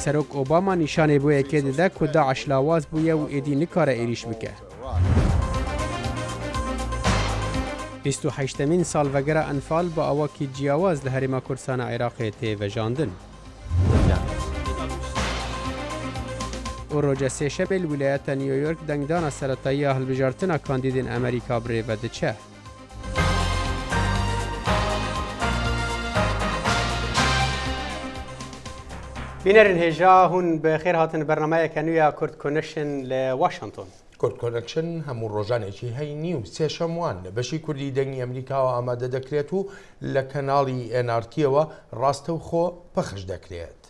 سەرۆک ئۆباما نیشانێ بۆ یەکێ دەدا کو داعش لاواز بوویە و ئێدی نکارە عێریش بکە. 28مین سالڤەگەرە ئەنفال بە ئەوەکی جیاواز لە هەرێما کوردستانە عێراقê تێڤەژاندن. و ڕۆژە سێشەبێ لە ویلایەتە نیویۆرک دەنگدانە سەرەتاییە هەڵبژارتنە کاندیدên ئەمریکا برێڤە دچە. بینەرن هێژا هون بە خێر هاتن بەرنامەیەکە نوێیە کورد کۆنەکشن لە واشنگتن. کورد کۆنەکشن هەموو ڕۆژانێکی هەینی و سێشەموان لە بەشی کوردی دەنگی ئەمریکاوە ئامادە دەکرێت و لە کەناڵی NRTەوە ڕاستە و خۆ پەخش دەکرێت.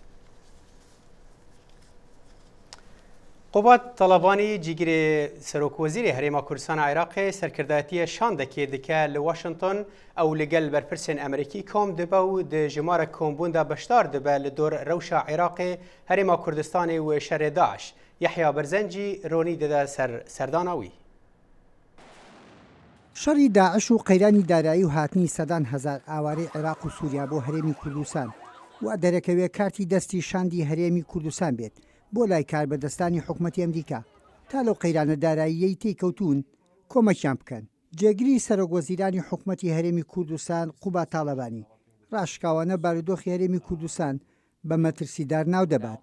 قوبات تەڵەبانی جیگرێ سەرۆکوەزیری هەرێما کوردستانە عێراقê سەرکردایەتیە شان دەکێ دکە لە واشنگتن ئەو لەگەل بەرپرسên ئەمریکی کۆم دەبە و د ژمارە کۆمبووندا بەشدار دەبە لە دۆر ڕەوشە عێراقê هەرێما کوردستانی و شەرێ داعش. یحیا بەرزەنجی ڕۆنی دەدا سەرداناوی. شەڕی داعش و قەیرانی دارایی و هاتنی سەدان هەزار ئاوارەی عێراق و سووریا بۆ هەرێمی کوردستان و دەرەکەوێ کارتی دەستی شاندی هەرێمی کوردستان بێت بۆ لای کاربەدەستانی حکوومەتی ئەمریکا تا لەو قەیرانە داراییەی تێکەوتون کۆمەکیان بکەن. جێگیری سەرۆکوەزیرانی حکوومەتی هەرێمی کوردستان قوبات تاڵەبانی ڕاشکاوانە بارودۆخی هەرێمی کوردستان بە مەترسیدار ناو دەبات.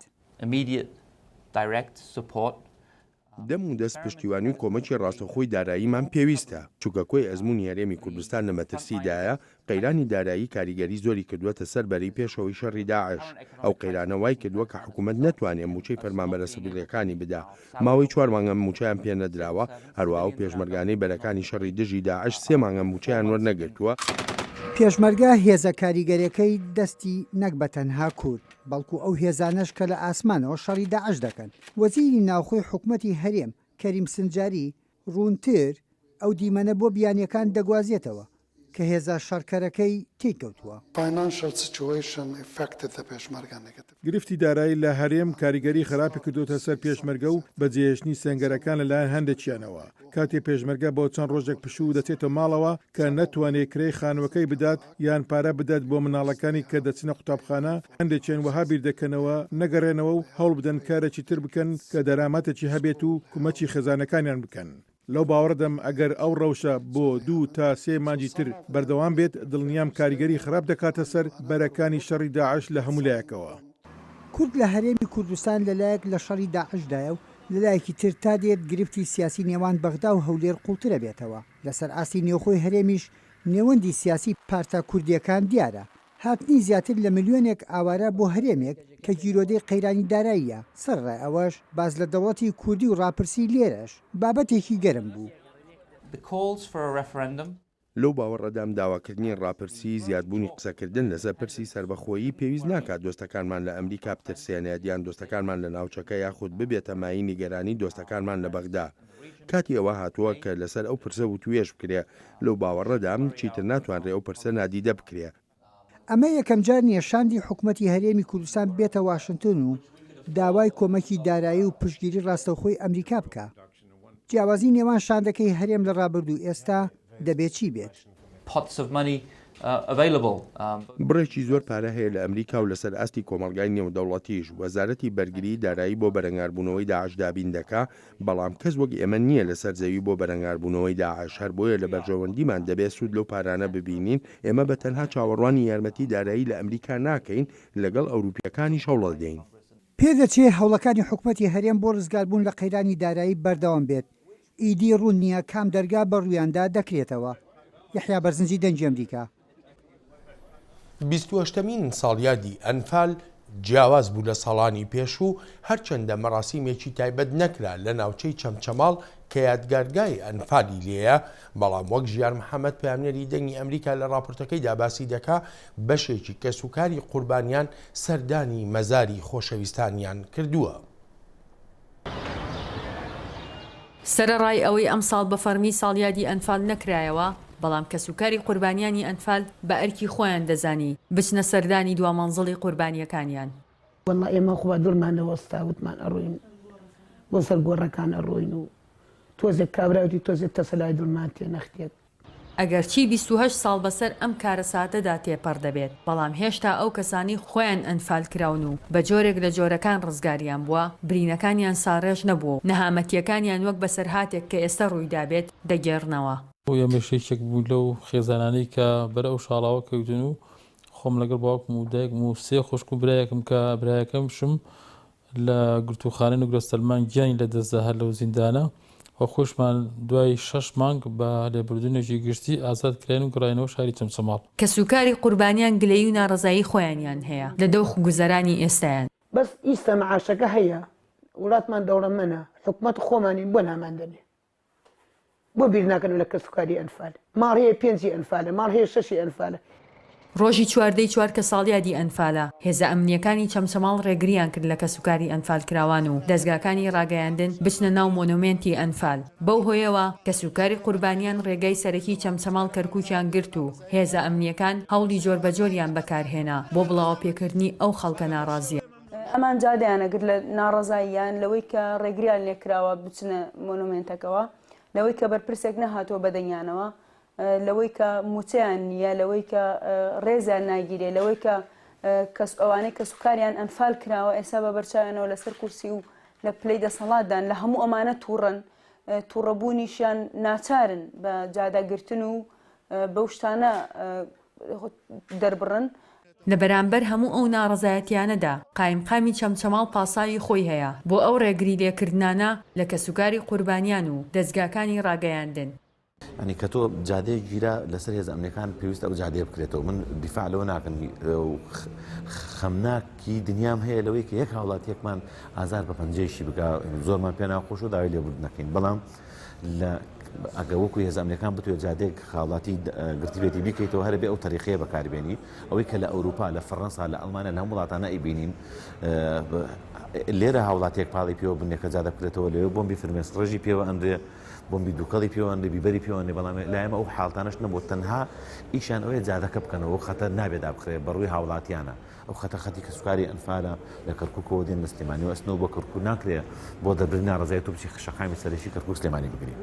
دەم و دەست پشتیوانی و کۆمەکی ڕاستەخۆی داراییمان پێویستە چووکە کۆی ئەزمموی هەرێمی کوردستان لە مەترسیدایە قەیرانی دارایی کاریگەری زۆری کردووەتە سەر بەری پێشەوەی شەڕی داعش. ئەو قەیرانەوای کردووە کە حکوومەت نەتوانێت موچەی فەرمانبەرە سەبیڵیەکانی بدا. ماوەی 4 مانگە موچەیان پێ نەدراوە، هەروەها و پێشمەرگانەی بەرەکانی شەڕی دژی داعش 3 مانگە موچەیان وەرنەگرتووە. پێشمەرگە هێزە کاریگەریەکەی دەستی نەک بە تەنها کورد بەڵکو ئەو هێزانەش کە لە ئاسمانەوە شەڕی داعش دەکەن. وەزیری ناوخۆی حکوومەتی هەرێم کەریم سنجاری ڕوونتر ئەو دیمەنە بۆ بیانیەکان دەگوازێتەوە کە هێزە شەڕکەرەکەی تێککەوتووە. گرفتی دارایی لە هەرێم کاریگەری خراپی کردوتە سەر پێشمەرگە و بەجێهێشتنی سنگەرەکان لەلایەن هەندێکیانەوە. کاتێ پێشمەرگە بۆ چەند ڕۆژێک پشوو دەچێتە ماڵەوە کە نەتوانێت کرێی خانوەکەی بدات یان پارە بدات بۆ مناڵەکانی کە دەچنە قوتابخانە، هەندێکیان وەها بیر دەکەنەوە نەگەڕێنەوە و هەوڵ بدەن کارێکی تر بکەن کە دەرامەتێکی هەبێت و کومەچی خێزانەکانیان بکەن. لەو باوەڕدەم ئەگەر ئەو ڕەوشە بۆ 2 تا 3 مانجی تر بەردەوام بێت دڵنیام کاریگەری خراپ دەکاتە سەر بەرەکانی شەڕی داعش لە هەموو لایەکەوە. کورد لە هەرێمی کوردستان لەلایەک لە شەڕی داعشدایە و لەلایەکی تر تا دێت گرفتی سیاسی نێوان بەغدا و هەولێر قوڵترە بێتەوە. لەسەر ئاستی نێوخۆی هەرێمیش نێوەندی سیاسی پارتە کوردیەکان دیارە. هاتنی زیاتر لە ملیۆنێک ئاوارە بۆ هەرێمێک کە گیرۆدەی قەیرانی داراییە سەرڕێ ئەوەش باز لە دەوڵەتی کوردی و ڕاپرسی لێرەش بابەتێکی گەرم بوو. لەو باوەڕەدام داواکردنی ڕاپرسی زیادبوونی قسەکردن لەسەر پرسی سربەخۆیی پێویست ناکات دۆستەکانمان لە ئەمریکا بترسێنێت یان دۆستەکانمان لە ناوچەکە یاخود ببێتە مای نیگەرانی دۆستەکانمان لە بەغدا. کاتی ئەوە هاتووە کە لەسەر ئەو پرسە و توێژ بکرێ لەو باوەڕەدام چیتر ناتوانرێ ئەو پرسە نادیدە بکرێ. ئەمە یەکەم جار نیشاندی حکوومەتی هەرێمی کوردستان بێتە واشنگتن و داوای کۆمەکی دارایی و پشتگیری ڕاستەوخۆی ئەمریکا بکە. جیاوازی نێوان شاندەکەی هەرێم لە ڕابردوو ئێستا دەبێت چی بێت؟ بڕێکی زۆر پارە هەیە لە ئەمریکا و لەسەر ئاستی کۆمەڵگای نێودەوڵەتیش وەزارەتی بەرگری دارایی بۆ بەرەنگاربوونەوەی داعش دابین دەکا، بەڵام کەس وەک ئێمە نییە لەسەر زەوی بۆ بەرەنگاربوونەوەی داعش. هەر بۆیە لە بەرژەوەندیمان دەبێت سوود لەو پارانە ببینین. ئێمە بە تەنها چاوەڕوانی یارمەتی دارایی لە ئەمریکا ناکەین، لەگەڵ ئەوروپیەکانی شەوڵە دەین. پێدەچێت هەوڵەکانی حکوومەتی هەرێم بۆ ڕزگاربوون لە قەیرانی دارایی بەردەوام بێت. ئیدی ڕوون نییە کام دەرگا بە ڕوویاندا دەکرێتەوە. یحیا بەرزنجی دەنگی ئەمریکا. 28مین ساڵیادی ئەنفال جیاواز بوو لە ساڵانی پێش و هەرچەندە مەراسیمێکی تایبەت نەکرا لە ناوچەی چەمچەماڵ کە یادگارگای ئەنفالی لێیە، بەڵام وەک ژیار محەممەد پامنەری دەنگی ئەمریکا لە راپۆرتەکەیدا باسی دەکا بەشێکی کەسوکاری قوربانیان سەردانی مەزاری خۆشەویستانیان کردووە. سەرەڕای ئەوەی ئەم ساڵ بە فەرمی ساڵیادی ئەنفال نەکرایەوە، بەڵام کەسوکاری قوربانیانی ئەنفال بە ئەرکی خۆیان دەزانی بچنە سەردانی دوامەنزڵی قوربانیەکانیان. وەڵڵا ئێمە خۆ دڵمانەوەستاوتمان ئەڕۆین بۆ سەر گۆڕەکان ئەڕۆین و تۆزێک کابراوتی تۆزێک تەسەلای دڵمان تێ نەختێت. ئەگەرچی 28 ساڵ بەسەر ئەم کارە ساتەدا تێپەڕ دەبێت بەڵام هێشتا ئەو کەسانی خۆیان ئەنفال کراون و بە جۆرێک لە جۆرەکان ڕزگاریان بووە برینەکانیان ساڕێژ نەبوو نەهامەتیەکانیان وەک بەسەرهاتێک کە ئێستا ڕوویدابێت دەگێڕنەوە ئەمەشێکێک بوو لەو خێزانانەی کە بەرە ئەو شاڵاوە کەوتن و خۆم لەگەڵ باوکم و دایکم و سێ خوشک و برایەکم کە برایەکەم شم لە گرتوخانە نوگرەستەلمان گیانی لە دەستدا هەر لەو زیندانە و خۆشمان دوای 6 مانگ بە لێبوردنێکی گشتی ئازاد کراین و گەڕاینەوە شاری چەمچەماڵ کە سوکاری قوربانیان گلەیی و ناڕەزایی خۆیانیان هەیە لە دەوخ گوزەرانی ئێستایان بەس ئیستا مەعاشەکە هەیە وڵاتمان دەوڵەمەندە حکوومەت خۆمانی بۆ ناماندنێ بۆ بیر ناکەن لە کە سوکاری ئەنفال ماڵ هەیە 5 ئەنفالە ماڵ هەیە 6 ئەنفالە ڕۆژی چواردەی چوار کە ساڵیادی ئەنفالە هێزە ئەمنیەکانی چەمچەماڵ ڕێگریان کرد لە کە سوکاری ئەنفال کراوان و دەستگاکانی ڕاگەیاندن بچنە ناو مۆنومێنتی ئەنفال بەو هۆیەوە کە سوکاری قوربانیان ڕێگەی سەرەکی چەمچەماڵ کەرکووکیان گرت و هێزە ئەمنیەکان هەوڵی جۆربەجۆریان بەکارهێنا بۆ بڵاوە پێکردنی ئەو خەڵکە ناڕازیە ئەمان جادیانەگرت لە ناڕەزاییان لەوەی کە ڕێگریان لێکراوە بچنە مۆنومێنتەکەەوە لەوەی کە بەرپرسێک نەهاتۆ بەدەنگیانەوە لەوەی کە موچیان نییە لەوەی کە ڕێزیان ناگیرێ لەوەی کە ئەوانەی کە سوکاریان ئەنفال کراوە ئێستا بە بەرچاوێنەوە لەسەر کورسی و لە پلەی دەسەڵاتدان لە هەموو ئەمانە تووڕەبوونیشیان ناچارن بە جاداگرتن و بەو شتانە دەربڕن لە بەرامبەر هەموو ئەو ناڕەزایەتیانەدا قایمقامی چەمچەماڵ پاساوی خۆی هەیە بۆ ئەو ڕێگری لێکردانە لە کە سوکاری قوربانیان و دەستگاکانی ڕاگەیاندن ئەنی کە تۆ جادەیە گیرە لەسەر هێز ئەمریکان پێویستە ئەو جادەیە بکرێتەوە من دیفاع لەوە ناکەم خەمناکی دنیام هەیە لەوەی کە یەک هاوڵاتیەکمان ئازار بە پەنجەیشی بکە زۆرمان پێ ناخۆش و داوای لێبوردن نەکەین بەڵام لە ئەگە وەکو هێز ئەمریکان بتوێت جادێک خاڵاتی گرتیبێتی بیکەیتەوە هەرە بێ ئەو تەریقەیە بەکاربێنی ئەوەی کە لە ئەوروپا لە فەڕەنسا لە ئەڵمانیا لە هەموو وڵاتانە ئەیبینین لێرە هاوڵاتێک پاڵی پێوە بنێکە جادە بکرێتەوە لێوە بۆمبی فرمێس ڕێژی پێوە ئەندێ بۆمبی دووکەڵی پێوەندە بیبەری پێوەندە بەڵام لایەمە ئەو حاڵتانش نەبوو تەنها ئیشان ئەوەیە جادەکە بکەنەوە خەتەر نابێدا بخرێت بەڕووی هاوڵاتیانە ئەو خەتی کە سوکاری ئەنفالە لە کەرکووکەوە دێن لە سلێمانی و ئەسنەوە بۆ کەرکوو ناکرێت بۆ دەبرنا ڕزای تو بچی شەقامی سەرشی کەرکوو سلێمانی بگری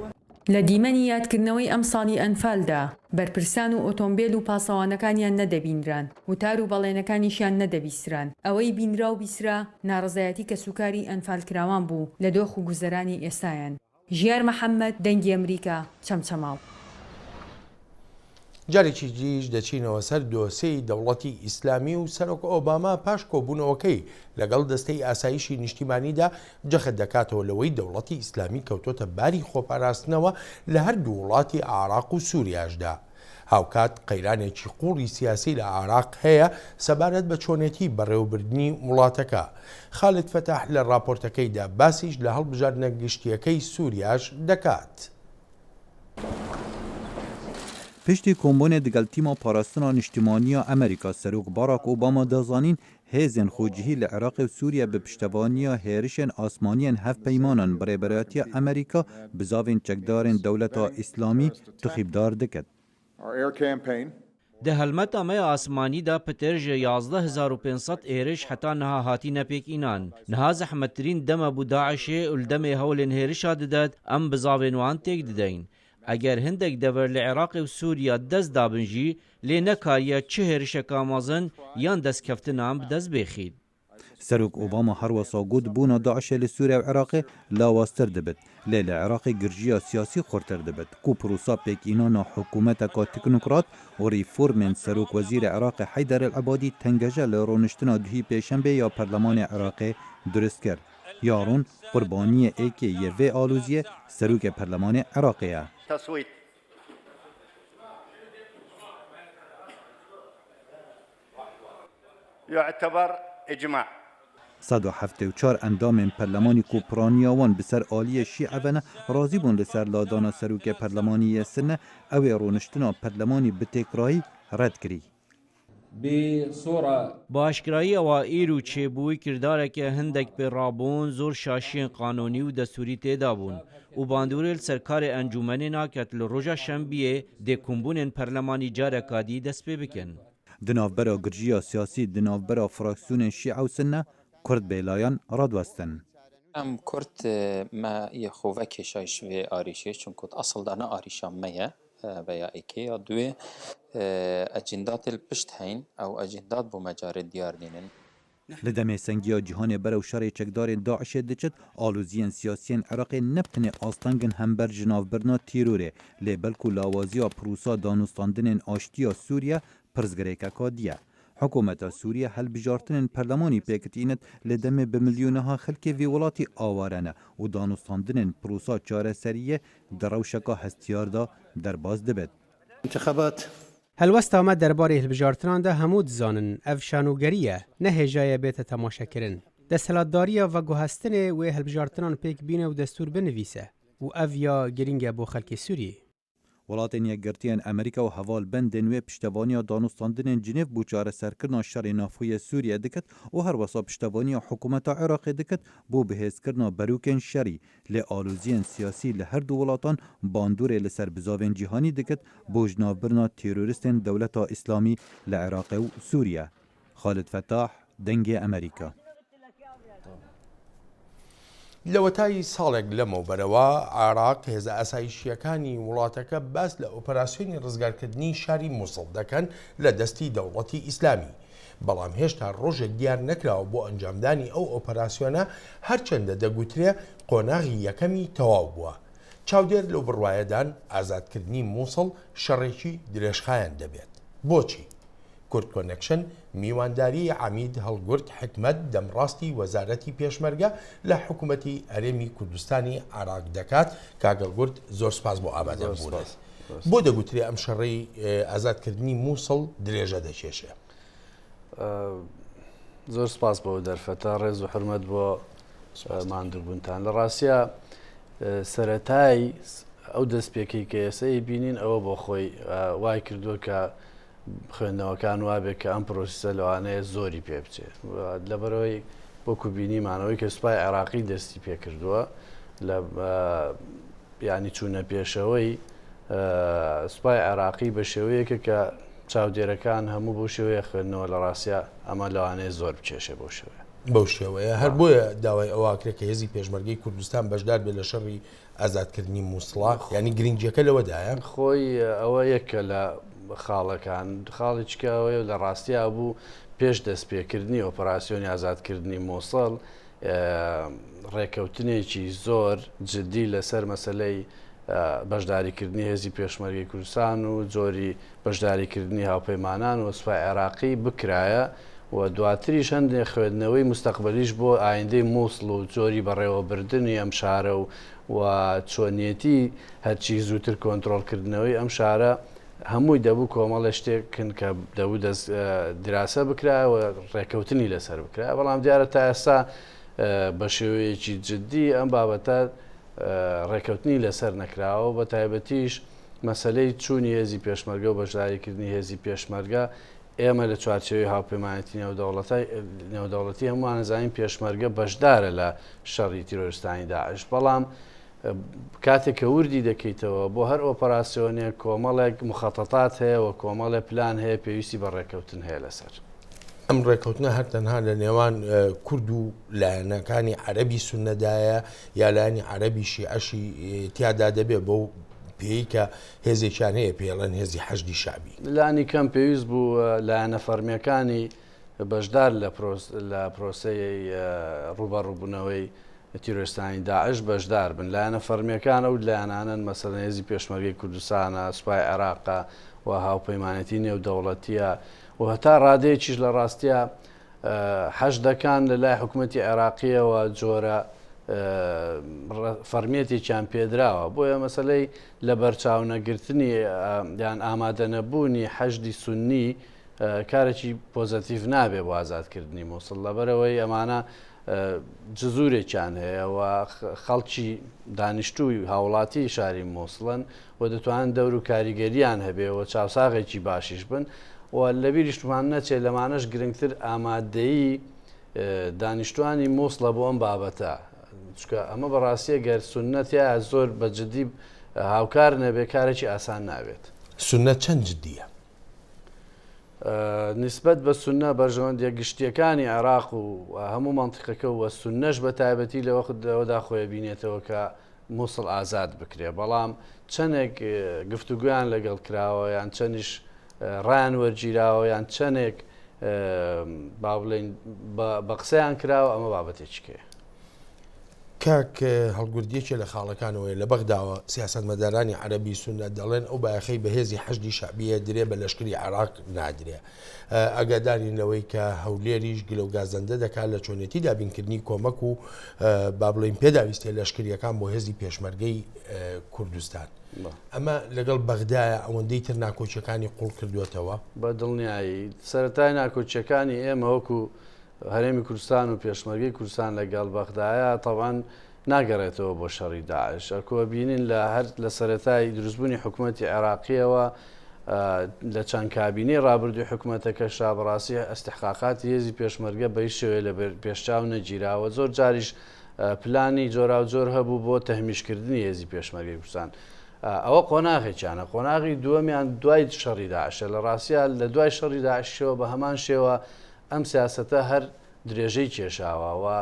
لە دیمەنی یادکردنەوەی ئەم ساڵی ئەنفالدا بەرپرسان و ئۆتۆمبیل و پاسەوانەکانیان نەدەبینران وتار و بەڵێنەکانیشیان نەدەبیستران ئەوەی بینرا و بیسرا ناڕزایەتی کە سوکاری ئەنفال کراوان بوو لە دۆخ و گوزەرانی ئێستایان ژیار مەحەممەد دەنگی ئەمریکا چەمچەماڵ جارێکی دیش دەچینەوە سەر دۆسەی دەوڵەتی ئیسلامی و سەرۆک ئۆباما پاش کۆبوونەوەکەی لەگەڵ دەستەی ئاسایشی نیشتیمانیدا جەخت دەکاتەوە لەوەی دەوڵەتی ئیسلامی کەوتۆتە باری خۆپاراستنەوە لە هەردوو وڵاتی عێراق و سووریاشدا. هاوکات قەیرانێکی قوڵی سیاسی لە عێراق هەیە سەبارەت بە چۆنێتی بەڕێوەبردنی وڵاتەکە. خالد فەتاح لە راپۆرتەکەیدا باسیش لە هەڵبژاردنە گشتیەکەی سووریاش دەکات. پشتی کۆمبۆنێ دەگەڵ تیما پاراستنا نیشتیمانیە ئەمریکا سەرۆک باراک ئۆباما دەزانین هێزên خۆجیهی لە عێراق و سووریا بە پشتەوانیە هێرشên ئاسمانیên hevpeymanan birêberatiya ئەمریکا bi zavên çekdarên dewleta îslamî tixîbdar diket. Di helmeta me ya asmanî da piter ji 11500 êriş heta niha hatîne pêkînan. Niha zehmettirîn dema bû Daişê û li demê hewlên hêrişa didet em bi zavên wan têk dideyn. Eger hindek dever li Iraqê û Sûriya dest dabin jî lê nekariye çi hêrişeka mezin yan destkeftinan bi dest bêxîn. Serok Obama her wesa got bûna Daişê li Sûriya û Iraqê lawaztir dibit. Lê li Iraqê girjiya siyasî xurtir dibit. Ku prosa pêkînana hikûmeteka teknokrat û rîformên Serok Wezîrê Iraqê Heyder el-Ebadî tengeje li rûniştina duhî pêşembe ya Perlemanê Iraqê durist kir. Yarûn qurbaniyê êkê yê vê alûziyê Serokê Perlemanê Iraqê ye. يعتبر إجماع 174 endamên Perlemanî ku piraniya wan bi ser aliyê Şîevene razî bûn li ser ladana serokê Perlemanî Sirne ew ê rûniştina Perlemanî bi têkrayî red kirî. Başkirayî ewa îr û çêbûyî kirdareke hindek pê rabûn zor şaşiyên qanûnî û destûrî têda bûn û bandorê li ser karê encûmenê naket li roja şembiyê dê kombûnên Perlemanî careka dî dest pê bikin. Di navbera girjiya siyasî di navbera fraksiyonên Şîe û Sinne Kurd bêlayan radwestin. Em Kurd me yê xwe vekêşayî ji vê arîşê çunku esil da ne arîşa me ye بەیائیکەیە دوێ ئەجندات پشت هەین ئەو ئەجندات بۆ مەجارێت دیار نینن li demê sengiya cihanê berew şerê çekdarên Daişê diçit, aloziyên siyasiyên Iraqê neptinê astengin hember ji navbirina tîrorê, lê belku lawaziya pirûsa danûstandinên aştiya Sûriye pirzgirêkeka diye. Hikûmeta Sûriye helbijartinên perlemanî pêketînet li demê bi milyoneha xelkê vê welatî aware ne û danûstandinên pirûsa çareseriyê di rewşeka hestiyar da derbas dibet. هەلوەستا ئەمە دەربارەی هەلبژارتناندا هەموو دزانن ئەڤ شانوگەریە نەهێژایە بێتە تەماشەکردن دەسەڵاتداریە و گوهستنێ وێ هەلبژارتنان پێک بینە و دەستور بنویسە و ئەڤ یا گرینگە بۆ خەڵکی سووریە Welatên yekgirtiyên Amerîka û hevalbendên wê piştevaniya danûstandinên Cinêv bû çareserkirina şerê navxuyê Sûriye dikit û her wesa piştevaniya hikûmeta Iraqê dikit bۆ bihêzkirina berûkên şerî, lê aloziyên siyasî li her du welatan bandorê li ser bizavên cîhanî dikit bô ji navbirina teroristên Dewleta İslamî li Iraqê û Sûriye. Xalid Fettah, Dengê Amerîka. لەوەتایی ساڵێک لەمەوبەرەوە عێراق هێزە ئاسایشیەکانی وڵاتەکە باس لە ئۆپەراسیۆنی ڕزگارکردنی شاری مووسڵ دەکەن لە دەستی دەوڵەتی ئیسلامی بەڵام هێشتا ڕۆژێک دیار نەکراوە بۆ ئەنجامدانی ئەو ئۆپەراسیۆنە هەرچەندە دەگوترێ قۆناغی یەکەمی تەواو بووە چاودێر لەو بڕوایەدان ئازادکردنی مووسڵ شەڕێکی درێژخایەن دەبێت بۆچی؟ کورد کۆنەکشن میوانداری عەمید هەڵگورد حکمت دەمڕاستی وەزارەتی پێشمەرگە لە حکوومەتی هەرێمی کوردستانی عێراق دەکات کاگەڵگورد زۆر سپاس بۆ ئامادەبوونەوە بۆ دەگوترێ ئەم شەڕەی ئازادکردنی مووسڵ درێژە دەکێشێ زۆر سپاس بۆ دەرفەتە ڕێز و حرمەت بۆ ماندووبوونتان لە ڕاستیە سەرەتای ئەو دەستپێکی کە ئێسەی بینین ئەوە بۆ خۆی وای کردووە کە خوێندنەوەکان وابێت کە ئەم پرۆسیسە لەوانەیە زۆری پێ بچێت لەبەرەوەی وەکو بینیمانەوەی کە سوپای عێراقی دەستی پێکردووە لە ینی چوونە پێشەوەی سوپای عێراقی بە شێوەیەکە کە چاودێرەکان هەموو بۆ شێوەیە خوێندنەوە لە ڕاستە ئەمە لەوانەیە زۆر بچێشێ بۆ شێوەیە بەو شێوەیە هەر بۆیە داوای ئەوواکرێت کە هێزی پێشمەرگەی کوردستان بەشدار بێت لە شەڕی ئازادکردنی مووسڵا ینی گرنگجەکە لەوەدایە خۆی ئەوە یەکە لە خاڵەکان خاڵێکەوەی لە ڕاستیا بوو پێش دەستپێکردنی ئۆپەراسیۆنی ئازادکردنی مووسڵ ڕێکەوتنێکی زۆر جددی لەسەر مەسلەی بەشداریکردنی هێزی پێشمەرگی کوردستان و جۆری بەشداریکردنی هاوپەیمانان و سوپای عێراقی بکرایە و دواتریش هەندێک خوێندنەوەی مستەقبەلیش بۆ ئایندەی مووسڵ و جۆری بەڕێوەبردننی ئەم شارە و چۆنیەتی هەرچی زووتر کۆنتترۆلکردنەوەی ئەم شارە هەمووی دەبوو کۆمەڵە شتێکن کە دەبوو دراسە بکرایەوە ڕێکەوتنی لەسەر بکرا بەڵام دیارە تا ئێستا بە شێوەیەکی جددی ئەم بابەتە ڕێکەوتنی لەسەر نەکراوە بە تایبەتیش مەسلەی چوونی هێزی پێشمەرگە و بەشداریکردنی هێزی پێشمەرگە ئێمە لە چوارچێوەی هاوپەیمانەتی نێودەوڵەتی هەمووان نەزانین پێشمەرگە بەشدارە لە شەڕی تیرۆریستانی داعش بەڵام کاتێک کە وردی دەکەیتەوە بۆ هەر ئۆپەراسیۆنێک کۆمەڵێک مخەتەتات هەیە و کۆمەڵێ پلان هەیە پێویستی بە ڕێکەوتن هەیە لەسەر ئەم ڕێکەوتنە هەر تەنها لە نێوان کورد و لایەنەکانی عەرەبی سونەدایە یا لایەنی عەرەبی شیعەشی تیادا دەبێت بۆ پێی کە هێزێکیان هەیە پێڵەن هێزی حەشدی شعبی لانی کەم پێویست بوو لایەنە فەرمیەکانی بەشدار لە پرۆسەی ڕوبەڕووبوونەوەی تیرۆریستانی داعش بەشدار بن لایەنە فەرمیەکان ئەو لایەنانن مەسەڵەن هێزی پێشمەرگەی کوردستانە سوپای عێراقا و هاوپەیمانەتی نێودەوڵەتیە و هەتا ڕادەیەکیش لە ڕاستیە حەشدەکان لە لای حکوومەتی عێراقیەوە جۆرە فەرمیەتێکیان پێدراوە بۆیە مەسلەی لە بەرچاو نەگرتنی یان ئامادە نەبوونی حەشدی سونی کارێکی پۆزەتیڤ نابێ بۆ ئازادکردنی مووسڵ لەبەرەوەی ئەمانە جزورێکیان هەیە و خەڵکی دانیشتووی هاوڵاتی شاری مووسڵن و دەتوانن دەور و کاریگەریان هەبێ و چاوساغێکی باشیش بن و لە بیریشتمان نەچێت لەمانەش گرنگتر ئامادەیی دانیشتوانی مووسڵە بۆ ئەم بابەتە چکە ئەمە بەڕاستیە گەر سونەتە زۆر بەجددی هاوکار نەبێ کارێکی ئاسان ناوێت سونەت چەند جددیە؟ نسبەت بە سونە بەرژەوەندیە گشتیەکانی عێراق و هەموو مانتیقەکە و سونەش بە تایبەتی لەوەدا خۆی بینێتەوە کە مووسڵ ئازاد بکرێ بەڵام چەندێک گفتوگویان لەگەڵ کراوە یان چەندیش ڕیان وەرگیراوە یان چەندێک با بڵێن بە قسەیان کراوە ئەمە بابەتێکێ. کاک هەڵگوردیەکێ لە خاڵەکانەوەی لە بەغداوە سیاسەتمەدارانی عەرەبی سوننە دەڵێن ئەو باەخەی بەهێزی حەشدی شعبیە درێ بە لەشکری عێراق نادرێ. ئەگادارینەوەی کە هەولێریش گلۆگازەندە دەکات لە چۆنێتی دابینکردنی کۆمەک و با بڵێن پێداویستێ لەشکریەکان بۆ هێزی پێشمەرگەی کوردستان. ئەمە لەگەڵ بەغدایە ئەوەندەی تر ناکۆچەکانی قوڵ کردوێتەوە بە دڵنیایی سەرەتای ناکۆچەکانی ئێمە وەکو هەرێمی کوردستان و پێشمەرگەی کوردستان لەگەڵ بەغدایە تەوان ناگەڕێتەوە بۆ شەڕی داعش ئەکۆ بینین لە هەر لە سەرەتای دروستبوونی حکوومەتی عێراقیەوە لە چەند کابینەی ڕابردوی حکوومەتەکە شابڕاستی ئەستحقاقاتی هێزی پێشمەرگە بەی شێوەیە لە پێشچاو نەگیراوە زۆر جاریش پلانی جۆرا و جۆر هەبوو بۆ تەهمیشکردنی هێزی پێشمەرگەی کوردستان. ئەوە قۆناغێکیانە قۆناغی دووەمیان دوای شەڕی داعشە لە ڕاستیە لە دوای شەڕی داعشەوە بە هەمان شێوە ئەم سیاسەتە هەر درێژەی کێشاوەوە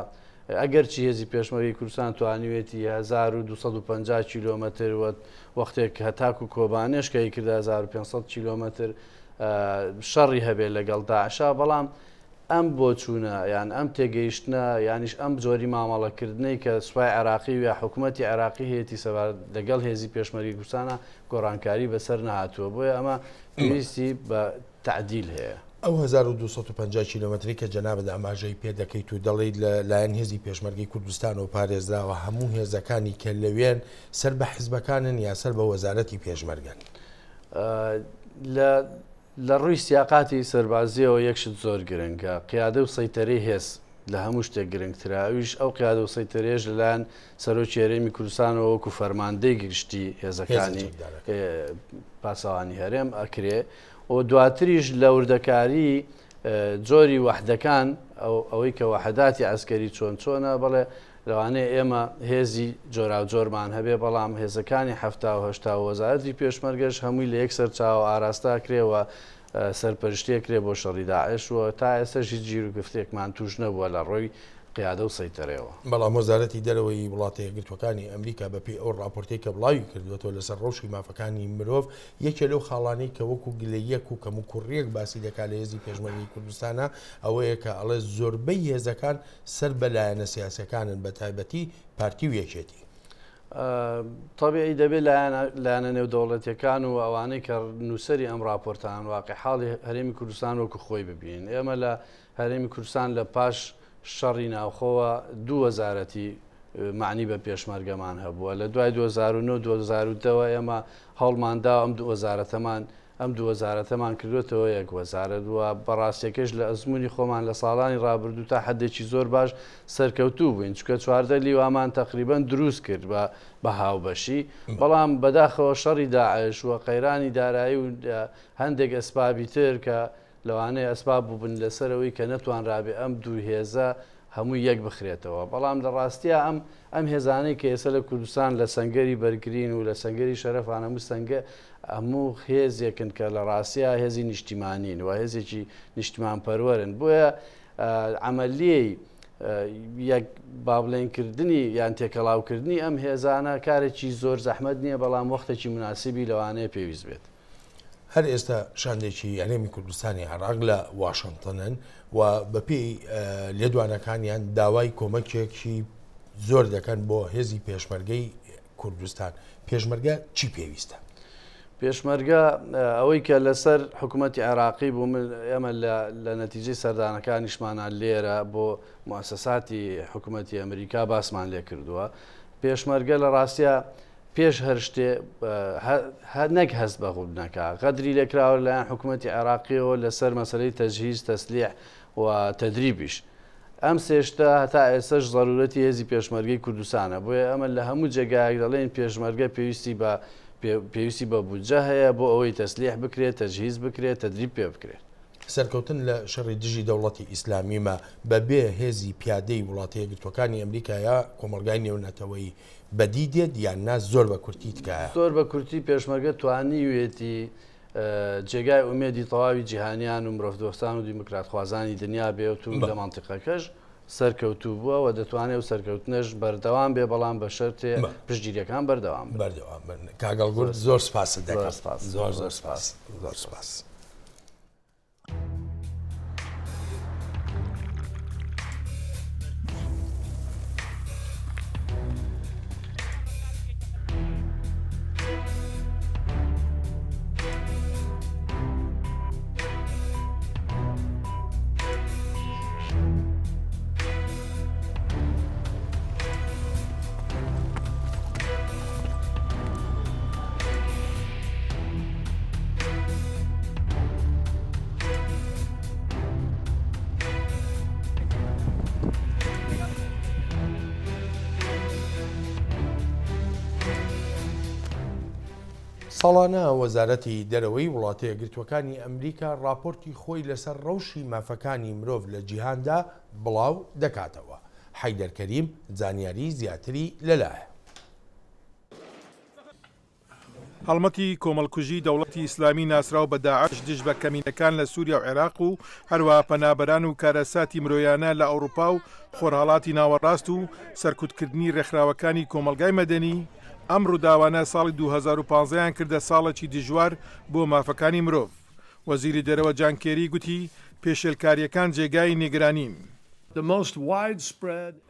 ئەگەر چی هێزی پێشمەرگەی کوردستان توانیوێتی 1250 کیلۆمەتر وەختێک هەتاکو کۆبانێشکەی کردا 1500 کیلۆمەتر شەڕی هەبێت لەگەڵ داعشا بەڵام ئەم بۆ چوونە یان ئەم تێگەیشتنە یانیش ئەم جۆری مامەڵەکردنەی کە سوپای عێراقی و حکوومەتی عێراقی هەیەی سەبار لەگەڵ هێزی پێشمەرگەی کوردستانە گۆڕانکاری بەسەر نهاتووە بۆیە ئەمە پێویستی بە تعدیل هەیە. ئەو 1250 کیلۆمەتری کە جەنابەت ئاماژەی پێ دەکەیت و دەڵێیت لایەن هێزی پێشمەرگەی کوردستان و پارێزراوە هەموو هێزەکانی کە لەوێن سەر بە حیزبەکانن یا سەر بە وەزارەتی پێشمەرگەن. لە ڕووی سیاقاتی سەربازیەوە یەکشت زۆر گرنگە قیادە و سەیتەرەی هێز لە هەموو شتێک گرنگتراویش ئەو قیادە و سەیتەرێژ لەلایەن سەرۆکی هەرێمی کوردستانەوە وەکو فەرماندەی گشتی هێزەکانی پاسەوانی هەرێم ئەکرێ و دواتریش لە وردەکاری جۆری وەحدەکان ئەوەی کە وەحداتی ئەسکەری چۆن چۆنە بەڵێ لەوانەیە ئێمە هێزی جۆرا و جۆرمان هەبێ بەڵام هێزەکانی هەفتا و وەزارەتی پێشمەرگەش هەمووی لە یەک سەرچاو ئاراستا کرێەوە سەرپەرشتێکرێ بۆ شەڕی داعش و تا ئێستاژی گیر و گفتێکمان توش نەبووە لە ڕۆی قیادە و سەیتەرەوە. بەڵام وەزارەتی دەرەوەی وڵاتە یەکگرتوەکانی ئەمریکا بەپێی ئەو راپۆرتێک کە بڵاوی کردوێتەوە لەسەر ڕۆژی مافەکانی مرۆڤ یەکێ لەو خاڵانەی کە وەکو گلەیەک و کەم و کوڕیەک باسی دەکات لە هێزی پێشمەرگەی کوردستانە ئەوەیە کە ئەڵێ زۆربەی هێزەکان سەر بەلایەنە سیاسەکانن بە تایبەتی پارتی و یەکێتی. طبیعی دەبێت لایەنە نێودەوڵەتیەکان و ئەوانەی کە نووسری ئەم راپۆرتان واقع حاڵی هەرێمی کوردستان وەکو خۆی ببین. ئێمە لە هەرێمی کوردستان لە پاش شەڕی ناوخۆوە دوو وەزارەتی معنی بە پێشمەرگەمان هەبووە لە دوای 2009 ئێمە هەڵماندا ئەم دوو وەزارەتەمان کردوێتەوە یەک وەزارەت وە بەڕاستیەکەش لە ئەزمموی خۆمان لە ساڵانی ڕابردوو تا حدێکی زۆر باش سەرکەوتوو بووین چکە چواردە لیوامان تقریبان دروست کرد بە هاوبەشی بەڵام بەداخەوە شەڕی داعش وە قەیرانی دارایی و هەندێک ئەسبابی تر کە لەوانەیە ئەسباب بووبن لەسەرەوەی کە نەتوان ڕابێ ئەم دوو هێزە هەموو یەک بخرێتەوە بەڵام لە ڕاستیە ئەم هێزانەی کە ئێستا لە کوردستان لە سەنگەری بەرگرین و لە سەنگەری شەرەفان هەموو سەنگە هەموو هێزێکن کە لە ڕاستیە هێزی نیشتیمانین و هێزێکی نیشتیمان پەروەرن بۆیە عملیەی یەک بابلێنکردنی یان تێکەڵاوکردنی ئەم هێزانە کارێکی زۆر زەحمەت نییە بەڵام وەختێکی مناسیبی لەوانەیە پێویست بێت. هەر ئێستا شاندێکی هەرێمی کوردستانی عێراق لە واشنگتنن و بەپێی لێدوانەکانیان داوای کۆمەکێکی زۆر دەکەن بۆ هێزی پێشمەرگەی کوردستان. پێشمەرگە چی پێویستە؟ پێشمەرگە ئەوەی کە لەسەر حکوومەتی عێراقی بوو ئێمە لە نەتیجەی سەردانەکانیشمانە لێرە بۆ موسساتی حکوومەتی ئەمریکا باسمان لێ کردووە. پێشمەرگە لە ڕاستیە پێش هەر شتێ نەک هەست بەغوودنەکە غەدری لێکراوە لەلایەن حکوومەتی عێراقیەوە لەسەر مەسەلەی تەجهیز تەسلیح و تەدریبیش ئەم سێشتە هەتا ئێستاش ضرورەتی هێزی پێشمەرگەی کوردستانە بۆیە ئەمە لە هەموو جێگایەک دەڵێن پێشمەرگە پێویستی بە بودجە هەیە بۆ ئەوەی تەسلیح بکرێت تەجهیز بکرێت تەدریب پێ بکرێت. سەرکەوتن لە شەڕی دژی دەوڵەتی ئیسلامیمە بەبێ هێزی پیادەی وڵاتە یەکگرتوەکانی ئەمریکایە کۆمەلگای نێونەتەوەی بەدی دێت یان نا زۆر بە کورتی تکایە؟ زۆر بە کورتی پێشمەرگە توانیوێتی جێگای ئومێدی تەواوی جیهانیان و مرۆڤدۆستان و دیموکراتخوازانی دنیا بێت و لە مانتیقەکەش سەرکەوتوو بووە و دەتوانێت و سەرکەوتنش بەردەوام بێ بەڵام بە شەرتێ پشتگیریەکان بەردەوام کاگەڵگورد زۆر سپاس دەکەم زۆر سپاس. ساڵانە وەزارەتی دەرەوەی وڵاتە یەکگرتووەکانی ئەمریکا راپۆرتی خۆی لەسەر ڕەوشی مافەکانی مرۆڤ لە جیهاندا بڵاو دەکاتەوە. حەیدەر کەریم زانیاری زیاتری لەلایە. هەڵمەتی کۆمەڵکوژی دەوڵەتی ئیسلامی ناسراو بە داعش دژ بە کەمینەکان لە سووریا و عێراق و هەروە پەنابەران و کارەساتی مرۆیانە لە ئەوروپا و خۆرهاڵاتی ناوەڕاست و سەرکوتکردنی ڕێکخراوەکانی کۆمەلگای مەدەنی ئەم ڕووداوانە ساڵی 2015یان کردە ساڵێکی دژوار بۆ مافەکانی مرۆڤ. وەزیری دەرەوە جان کێری گوتی پێشێلکاریەکان جێگای نیگرانین.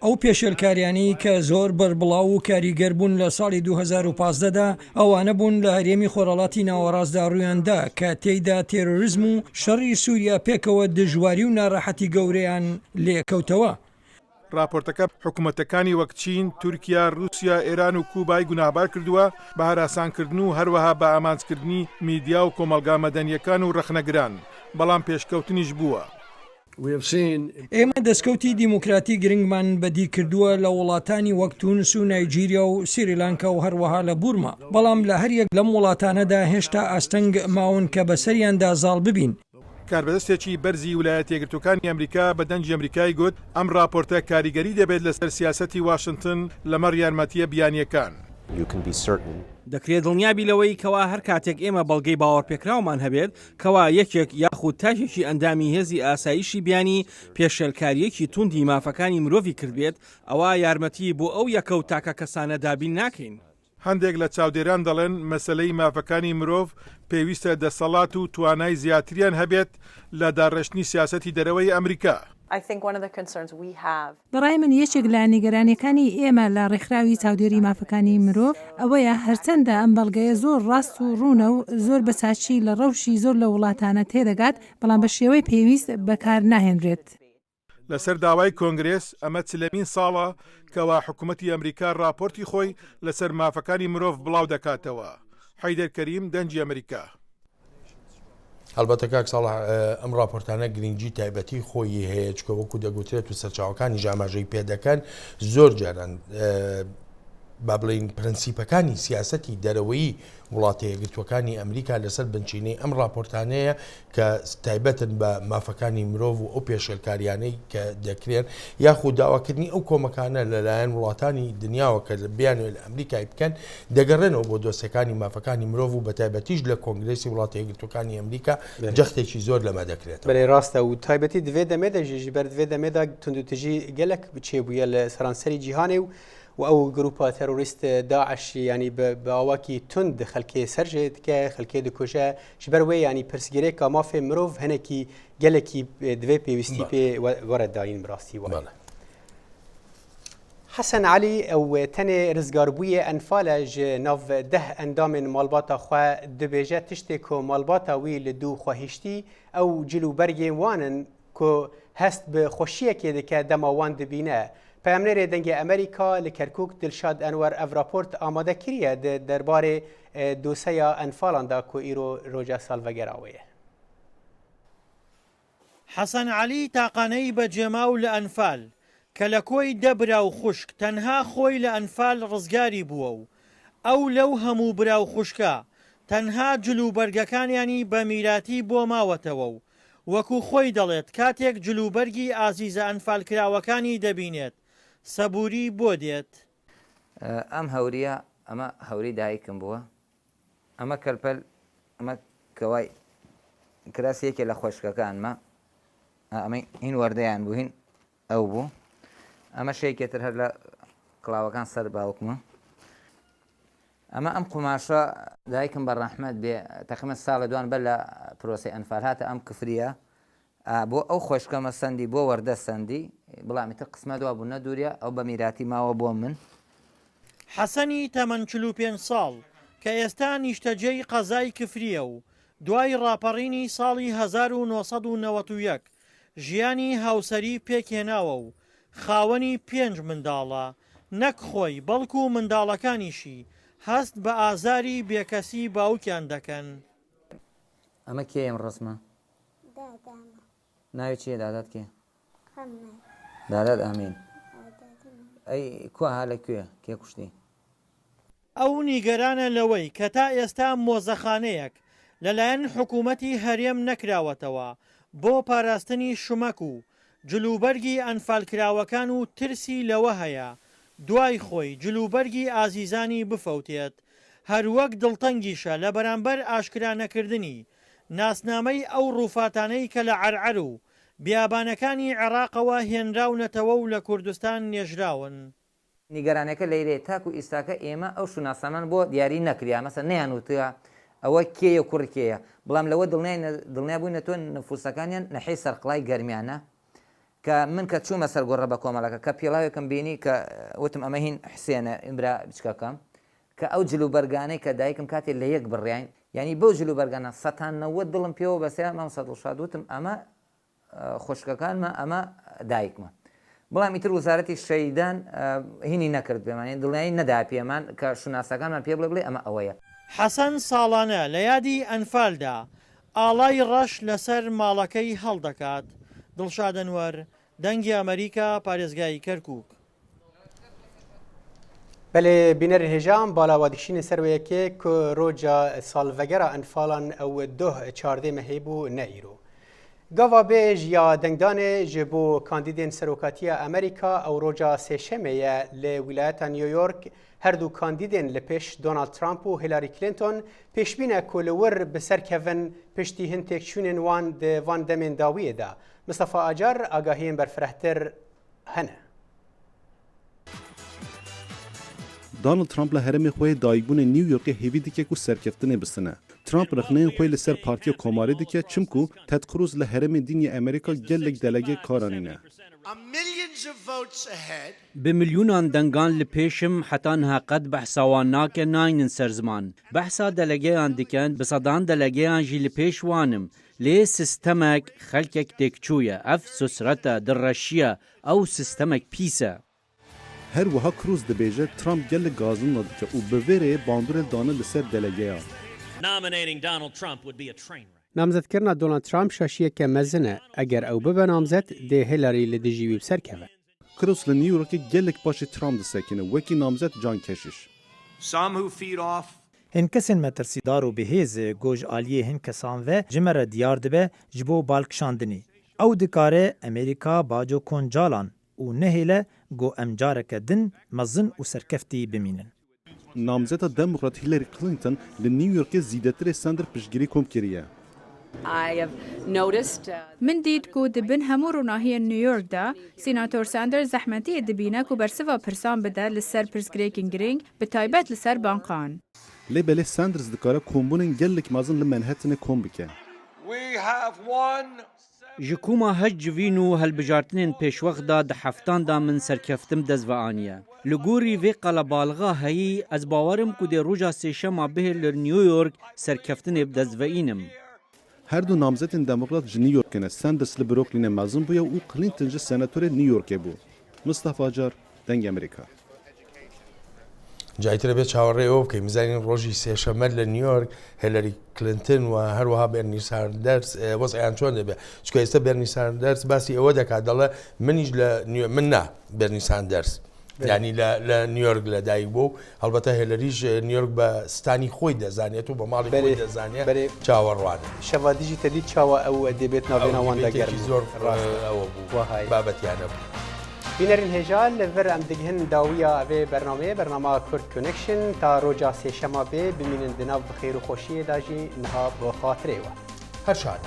ئەو پێشێلکاریانی کە زۆر بەربڵاو و کاریگەر بوون لە ساڵی 2015دا ئەوانە بوون لە هەرێمی خۆرهەڵاتی ناوەڕاستدا ڕوویاندا کە تێیدا تێرۆریزم و شەڕی سووریا پێکەوە دژواری و ناڕەحەتی گەورەیان لێکەوتەوە. راپۆرتەکە حکوومەتەکانی وەک چین، تورکیا، رووسیا، ئێران و کوبای گوناهبار کردووە بە هەراسانکردن و هەروەها بە ئامانجکردنی میدیا و کۆمەلگا مەدەنیەکان و ڕەخنەگران، بەڵام پێشکەوتنیش بووە. ئێمە دەستکەوتی دیموکراتی گرنگمان بەدی کردووە لە وڵاتانی وەک تونس و نایجیریا و سریلانکا و هەروەها لە بورما، بەڵام لە هەریەک لەم وڵاتانەدا هێشتا ئاستەنگ ماون کە بەسەریاندا زاڵ ببین. کاربەدەستێکی بەرزی ویلایەتە یەکگرتووەکانی ئەمریکا بە دەنجی ئەمریکای گوت ئەم راپۆرتە کاریگەری دەبێت لەسەر سیاسەتی واشنگتن لەمەڕ یارمەتیە بیانیەکان. دەکرێت دڵنیابی لەوەی کەوا هەر کاتێک ئێمە بەڵگەی باوەڕپێکراومان هەبێت کەوا یەکێک یاخود تاشێکی ئەندامی هێزی ئاسایشی بیانی پێشێلکاریەکی توندی مافەکانی مرۆڤی کردبێت ئەوە یارمەتی بۆ ئەو یەکە و تاکە کەسانە دابین ناکەین. هەندێک لە چاودێران دەڵێن مەسلەی مافەکانی مرۆڤ پێویستە دەسەڵات و توانای زیاتریان هەبێت لە داڕێشتنی سیاسەتی دەرەوەی ئەمریکا. بەڕای من یەکێک لە نیگەرانیەکانی ئێمە لە ڕێکخراوی چاودێری مافەکانی مرۆڤ ئەوەیە هەرچەندە ئەم بەڵگەیە زۆر ڕاست و ڕوونە و زۆر بەساچی لە ڕەوشی زۆر لە وڵاتانە تێدەگات، بەڵام بە شێوەی پێویست بەکار ناهێنرێت. لەسەر داوای کۆنگرێس ئەمە چلەمین ساڵە کەوا حکوومەتی ئەمریکا راپۆرتی خۆی لەسەر مافەکانی مرۆڤ بڵاو دەکاتەوە. حەیدەر کەریم دەنجی ئەمریکا. هەڵبەتە کاک ساڵح ئەم راپۆرتانە گرنگجی تایبەتی خۆی هەیە چکە وەکو دەگوترێت و سەرچاوەکانی ژاماژەی پێدەکەن زۆر جاران با بڵین پرەنسیپەکانی سیاسەتی دەرەوەی وڵاتە یەکگرتووەکانی ئەمریکا لەسەر بنچینەی ئەم راپۆرتانەیە کە تایبەتن بە مافەکانی مرۆڤ و ئەو پێشێلکاریانەی کە دەکرێن یاخود داواکردنی ئەو کۆمەکانە لەلایەن وڵاتانی دنیاوە کە بیانوێت لە ئەمریکای بکەن دەگەڕێنەوە بۆ دۆستەکانی مافەکانی مرۆڤ و بە تایبەتیش لە کۆنگرێسی وڵاتە یەکگرتووەکانی ئەمریکا جەختێکی زۆر لەمە دەکرێت. بەێ ڕاستە و تایبەتی دوێ دەمێدەژی بەر دوێ دەمێدا توندوتژی گەلک بچێ بووە لە سەرانسەری جیهانێ و ئەو گروپە تەرۆریست داعش ینی باواکی تند خەلکێ سەرژێت کە خەلکێ دکۆژە ji ber wê yanî pirsgirêka mafê mirov hinekî gelekî divê pêwîstî pê weredayîn bi rastî we. Hesen Alî ew tenê rizgarbûyê enfale ji nav deh endamên malbata xwe dibêje tiştê ku malbata wî li dû xwehîştî ew cilûbergên wan in ku hest bi xweşiyekê dike dema wan dibîne. پەیامنێرê dengê Amerîka li Kerkûk Dilşad Enwer ev raport amade kiriye di derbarê doseya enfalan da ku îro roja salvegera wê ye. حەسەن عەلی تاقانەی بەجێماو لە ئەنفال کە لە کۆی دەبرا و خوشک تەنها خۆی لە ئەنفال ڕزگاری بووە و ئەو لەو هەموو برا و خوشکە تەنها جلوبەرگەکانیانی بە میراتی بۆ ماوەتەوە و وەکو خۆی دەڵێت کاتێک جلوبەرگی ئازیزە ئەنفالکراوەکانی دەبینێت سەبووری بۆ دێت. ئەم هەوریە ئەمە هەوری دایکم بووە ئەمە کەلپەل ئەمە کەوای کراسیەکێ لە خۆشکەکانمە ئەمە هین وەردەیان بووین ئەو بوو ئەمە شەیەکێتر هەر لە کڵاوەکان سەر باوکمە ئەمە ئەم قوماشە دایکم بە ڕەحمەت بێ تەقریبەن ساڵە دوان بەر لە پرۆسی ئەنفال هاتە ئەم کفریە بۆ ئەو خۆشکەمە سەندی بۆ وەردە سەندی بڵامی تر قسمە دوا بوو نەدوورە ئەو بە میراتی ماوە بۆ من حەسەنی تەمەن 45 ساڵ کە ئێستا نیشتەجێی قەزای کفریە و دوای ڕاپەڕینی ساڵی 1991 ژیانی هاوسەری پێکهێناوە و خاوەنی 5 منداڵە نەک خۆی بەڵکو و منداڵەکانیشی هەست بە ئازاری بێکەسی باوکیان دەکەن. ئەمە کێم ڕسمە؟ ناوی چیە دادات کێ؟ دادات ئامین. ئەی کوها لەکوێ کێ کوشتی؟ ئەو نیگەرانە لەوەی کە تا ئێستا مۆزەخانەیەک لەلایەن حکوومەتی هەرێم نەکراوەتەوە بۆ پاراستنی شومەک و جلوبەرگی ئەنفالکراوەکان و ترسی لەوە هەیە دوای خۆی جلوبەرگی ئازیزانی بفەوتێت هەروەک دڵتەنگیشە لە بەرامبەر ئاشکرانەکردنی ناسنامەی ئەو ڕووفاتانەی کە لە عەرعەر و بیابانەکانی عێراقەوە هێنراونەتەوە و لە کوردستان نێژراون. نیگەرانەکە لەیرێ تاکو ئیستاکە ئێمە ئەو شوناسامان بۆ دیاری نەکریا مەسە نەیانوتە ئەوە کێیە کوڕکێیە بەڵام لەوە دڵنیا بووینە تۆ نەفوسەکانیان نەحەی سەرقڵای گەرمیانە کە من کە چوومە سەر گۆڕە بە کۆمەڵەکە کە پێڵاوێکم بینی کە وتم ئەمە هین حسێنە ئیمرا بچکەکەم کە ئەو جلوبەرگانەی کە دایکم کاتێ لە یەک بڕیان یعنی بەو جلوبەرگانە 190 دڵم پێوە بەسێ مام 100 وتم ئەمە خوشکەکانمە ئەمە دایکمە بەڵام ئیتر وزارەتی شەیدان هینی نەکرد پێمانێن دڵنیایی نەدا پێمان کە شوناسەکانمان پێ بڵێ ئەمە ئەوەیە. حەسەن ساڵانە لە یادی ئەنفالدا ئاڵای ڕەش لەسەر ماڵەکەی هەڵدەکات. دڵشادەنوەر دەنگی ئەمریکا پارێزگای کەرکووک. بەێ بینەر هێژام بالاوادیشینە سەروەیەکێ کە ڕۆژە ساڵڤەگەرە ئەنفالان ئەو دۆ چاردێمە هەیبوو نەئیرۆ. گاوا بێژ یا دەنگدانێ ji بۆ کاندیدên serokatiya Amerîka ew roja sêşemê li wilayeta New York herdû kandîdên li pêş Donald Trump û Hillary Clinton pêşbîne ku li wir bi serkevin piştî hin têkçûnên wan di van demên dawiyê de. Mustafa Acar agahiyên berfirehtir hene. Donald Trump li herêmê xwe dayîkbûnê New Yorkê hêvî dike ku serkeftinê bisine. Trump rexneyên xwe li ser partiya Komarê dike çimku Ted Cruz li herêmê dînî Amerîka gelek delegê karanîne. Bi milyonan dengan li pêşim heta niha qet behsa wan nake nayînin ser ziman. Behsa delegeyan dikin bi sedan delegeyan jî li pêş wanim. Lê sistemek xelkek têkçû ye. Ev susrete dirreşiye ew sistemek pîs e. Her wiha Cruz dibêje Trump gelek gazin dike û bi vê rêyê bandorê dane li ser delegeyan. Namzetkirina Donald Trump şaşiyeke mezin e eger ew bibe namzet dê Hillary li dijî wî serkeve. Cruz li New Yorkê gelek başê Trump disekine wekî namzet can keşiş. Hin kesên metirsîdar û bihêzê goj aliyê hin kesan ve ji me re diyar dibe ji bo balkişandinê. Ew dikare Amerîka baco koncalan û nehêle got em careke din mezin û serkeftî bimînin. Namzeta Demokrat Hillary Clinton li New Yorkê zîdetirê sender piştgirî kom kiriye. Min dît ku di bin hemû ronahiyên New York'da Senator Sanders zehmetiyê dibîne ku bersiva pirsan bide li ser pirsgirêkên giring bi taybet li ser bankan. Lê belê Sanders dikare kombûnên gelek mezin li Manhattanê kom bike. Ji kûma hec civîn û helbijartinên pêşwexda di heftan da min serkeftim dest ve aniye. Li gorî vê qelebalga heyî ez bawerim ku dê roja sêşema bihê li New York serkeftinê bi dest veînim. Her du namzetên Demokrat ji New Yorkê ne Sanders li Brooklynê mezin bûye û Clinton ji senatorê New Yorkê bû. Mustafa Acar deng Amerîka. جایترە بێت چاوەڕێ ئەوە بکەین بزانین ڕۆژی سێشەمە لە نیویۆرک هێلەری کلنتن و هەروەها بێرنی ساندەرس وەزعیان چۆن دەبێت چکە ئێستا بێرنی ساندەرس باسی ئەوە دەکات دەڵێ منیش لە من نا بێرنی ساندەرس ینی لە نیویۆرک لەدایک بوو هەڵبەتە هێلەریش نیویۆرک بە ستانی خۆی دەزانێت و بە ماڵی خۆی دەزانێت چاوەڕوانە شەوادیژی تەدی چاوە ئەو دەبێت ناوێنەوان دەگەڕی زۆر ئەوە بوو بابەتیانە بوو. بینەرین هێژال لەڤەر ئەم دگهن داویە ئەوێ بەرنامەیە بەرنامە کورد کۆنێکشن تا ڕۆژا سێشەمە بێ بمینن دناو بەخێر و خۆشیەداژی نها بۆ خاترێوە هەر شاد